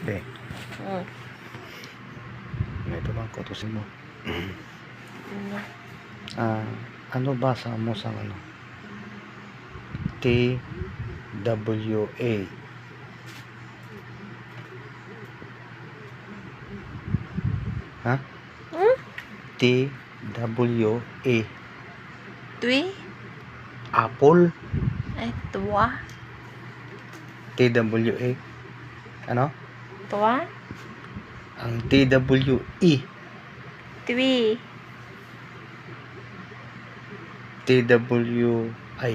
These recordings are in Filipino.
Okay. Ito bang kutusin mo? Ano basa mo sa ano? TWA. Ha? TWA. Twi? Apple. Ay, tuwa. TWA. Ano? Tuwa? Ang TWE. Twi. TWI.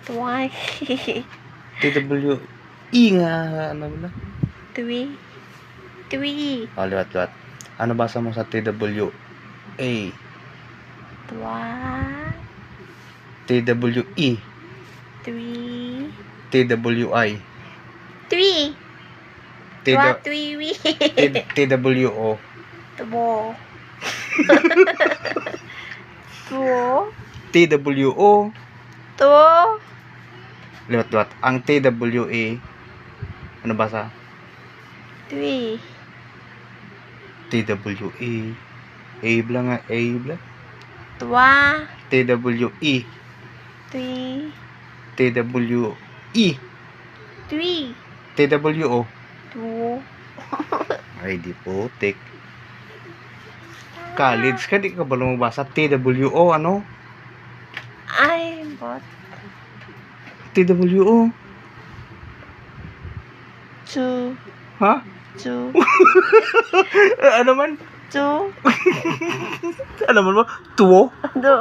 Tuway. TWE nga. Ano ba? Twi. Twi. Oh, liwat. Ano basa mo sa TWA? Tuwa. TWE. Twi. TWI. Twi. Tuwa, twi. TWO. Tubo. Tuwo. TWO. Tuwo. Liwat. Ang TWA. Ano basa? Twi. TWA. A bla nga. A bla. Tuwa. TWE. Twi. TWE. Twi. TWO. Tuwo. Ay, di putik. College ka, di ka ba lumabasa? TWO, ano? Ay, bot. TWO. Chu. Ha? Chu. Ano man? Chu. Ano man mo? Tuwo? Do.